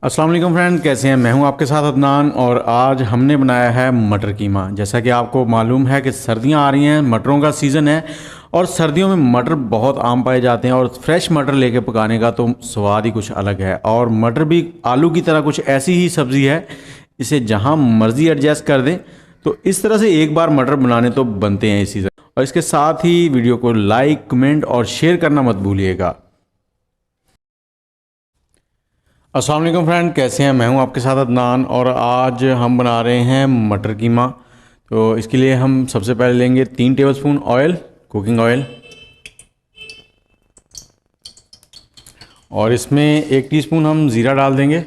अस्सलाम वालेकुम फ्रेंड, कैसे हैं। मैं हूं आपके साथ अदनान और आज हमने बनाया है मटर कीमा। जैसा कि आपको मालूम है कि सर्दियां आ रही हैं, मटरों का सीज़न है और सर्दियों में मटर बहुत आम पाए जाते हैं और फ्रेश मटर लेके पकाने का तो स्वाद ही कुछ अलग है। और मटर भी आलू की तरह कुछ ऐसी ही सब्ज़ी है, इसे जहां मर्ज़ी एडजस्ट कर दें। तो इस तरह से एक बार मटर बनाने तो बनते हैं इस सीज़न। और इसके साथ ही वीडियो को लाइक, कमेंट और शेयर करना मत भूलिएगा। अस्सलाम वालेकुम फ्रेंड, कैसे हैं। मैं हूं आपके साथ अदनान और आज हम बना रहे हैं मटर कीमा। तो इसके लिए हम सबसे पहले लेंगे 3 टेबलस्पून ऑयल, कुकिंग ऑयल। और इसमें 1 टीस्पून हम ज़ीरा डाल देंगे।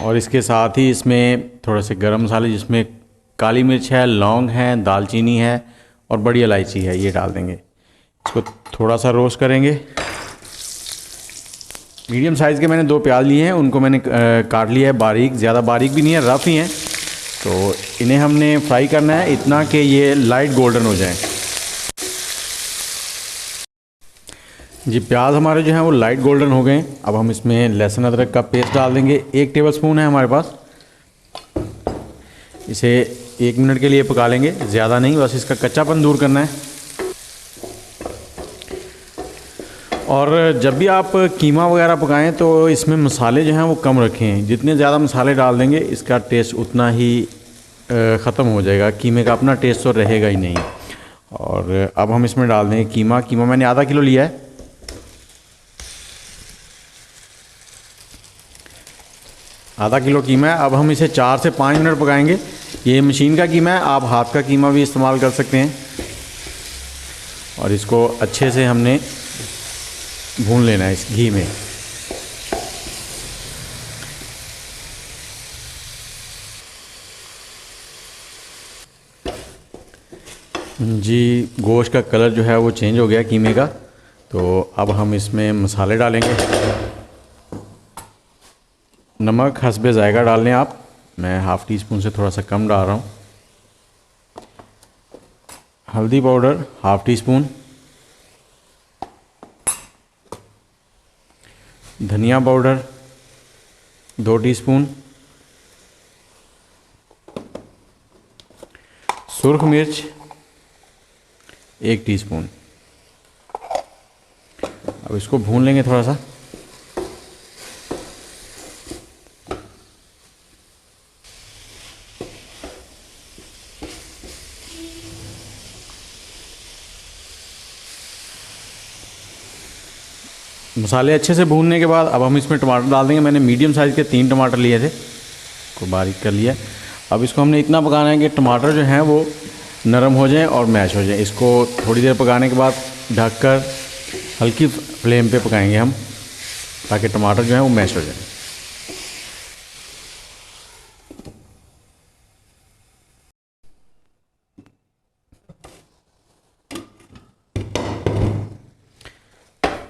और इसके साथ ही इसमें थोड़े से गरम मसाले, जिसमें काली मिर्च है, लौंग है, दालचीनी है और बड़ी इलायची है, ये डाल देंगे। इसको थोड़ा सा रोस्ट करेंगे। मीडियम साइज़ के मैंने 2 प्याज लिए हैं, उनको मैंने काट लिया है बारीक, ज़्यादा बारीक भी नहीं है, रफ़ ही हैं। तो इन्हें हमने फ्राई करना है इतना कि ये लाइट गोल्डन हो जाएं। जी, प्याज हमारे जो हैं वो लाइट गोल्डन हो गए। अब हम इसमें लहसुन अदरक का पेस्ट डाल देंगे। 1 टेबलस्पून है हमारे पास। इसे 1 मिनट के लिए पका लेंगे, ज़्यादा नहीं, बस इसका कच्चापन दूर करना है। और जब भी आप कीमा वगैरह पकाएं तो इसमें मसाले जो हैं वो कम रखें। जितने ज़्यादा मसाले डाल देंगे इसका टेस्ट उतना ही ख़त्म हो जाएगा, कीमे का अपना टेस्ट तो रहेगा ही नहीं। और अब हम इसमें डाल देंगे कीमा मैंने आधा किलो लिया है। आधा किलो कीमा है। अब हम इसे 4 से 5 मिनट पकाएंगे। ये मशीन का कीमा है, आप हाथ का कीमा भी इस्तेमाल कर सकते हैं। और इसको अच्छे से हमने भून लेना है इस घी में। जी, गोश्त का कलर जो है वो चेंज हो गया कीमे का। तो अब हम इसमें मसाले डालेंगे। नमक हस्बे ज़ायका डाल लें आप। मैं ½ टीस्पून से थोड़ा सा कम डाल रहा हूँ। हल्दी पाउडर ½ टीस्पून। धनिया पाउडर 2 टीस्पून। सुरख मिर्च 1 टीस्पून। अब इसको भून लेंगे थोड़ा सा। मसाले अच्छे से भूनने के बाद अब हम इसमें टमाटर डाल देंगे। मैंने मीडियम साइज़ के 3 टमाटर लिए थे, को बारीक कर लिया। अब इसको हमने इतना पकाना है कि टमाटर जो हैं वो नरम हो जाएं और मैश हो जाएं। इसको थोड़ी देर पकाने के बाद ढककर हल्की फ्लेम पे पकाएंगे हम, ताकि टमाटर जो हैं वो मैश हो जाएं।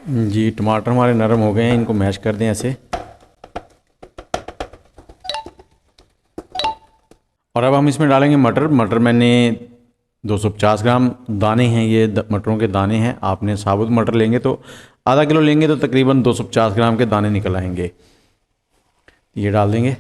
जी, टमाटर हमारे नरम हो गए हैं, इनको मैश कर दें ऐसे। और अब हम इसमें डालेंगे मटर मैंने 250 ग्राम दाने हैं, ये मटरों के दाने हैं। आपने साबुत मटर लेंगे तो आधा किलो लेंगे तो तकरीबन 250 ग्राम के दाने निकल आएंगे। ये डाल देंगे।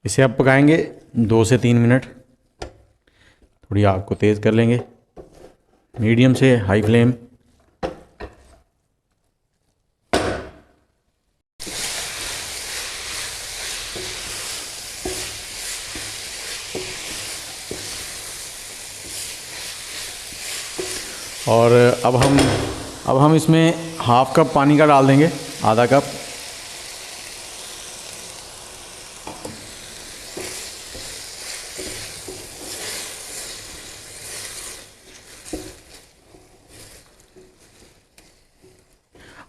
इसे अब पकाएंगे 2 से 3 मिनट। थोड़ी आग को तेज़ कर लेंगे, मीडियम से हाई फ्लेम। और अब हम इसमें ½ कप पानी का डाल देंगे, आधा कप।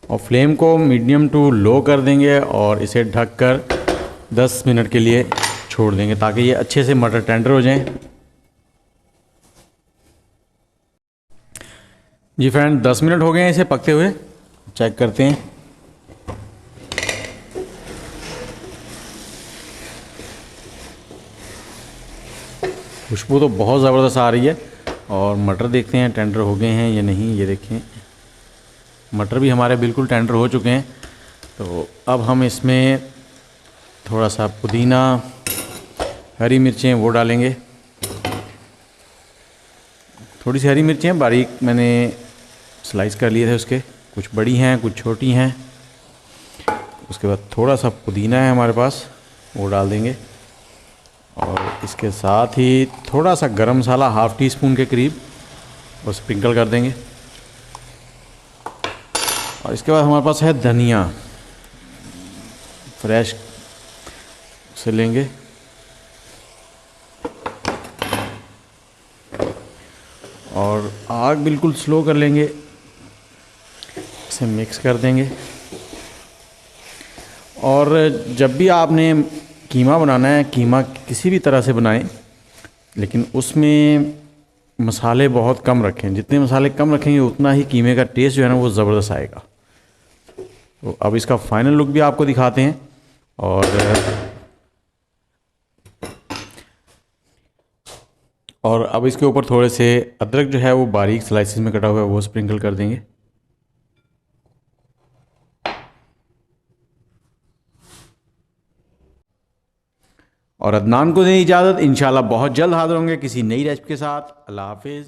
और फ्लेम को मीडियम टू लो कर देंगे और इसे ढककर 10 मिनट के लिए छोड़ देंगे, ताकि ये अच्छे से मटर टेंडर हो जाएं। जी फ्रेंड, 10 मिनट हो गए हैं इसे पकते हुए। चेक करते हैं। खुशबू तो बहुत ज़बरदस्त आ रही है। और मटर देखते हैं टेंडर हो गए हैं या नहीं। ये देखें मटर भी हमारे बिल्कुल टेंडर हो चुके हैं। तो अब हम इसमें थोड़ा सा पुदीना, हरी मिर्चें वो डालेंगे। थोड़ी सी हरी मिर्चें बारीक मैंने स्लाइस कर लिए थे उसके, कुछ बड़ी हैं कुछ छोटी हैं। उसके बाद थोड़ा सा पुदीना है हमारे पास, वो डाल देंगे। और इसके साथ ही थोड़ा सा गरम मसाला हाफ़ टी स्पून के करीब वो स्प्रिंकल कर देंगे। और इसके बाद हमारे पास है धनिया फ्रेश, उसे लेंगे। और आग बिल्कुल स्लो कर लेंगे, इसे मिक्स कर देंगे। और जब भी आपने कीमा बनाना है, कीमा किसी भी तरह से बनाएं, लेकिन उसमें मसाले बहुत कम रखें। जितने मसाले कम रखेंगे उतना ही कीमे का टेस्ट जो है ना वो ज़बरदस्त आएगा। तो अब इसका फाइनल लुक भी आपको दिखाते हैं। और अब इसके ऊपर थोड़े से अदरक जो है वो बारीक स्लाइसिस में कटा हुआ है वो स्प्रिंकल कर देंगे। और अदनान को दें इजाज़त। इंशाल्लाह बहुत जल्द हाज़िर होंगे किसी नई रेसिपी के साथ। अल्लाह हाफिज़।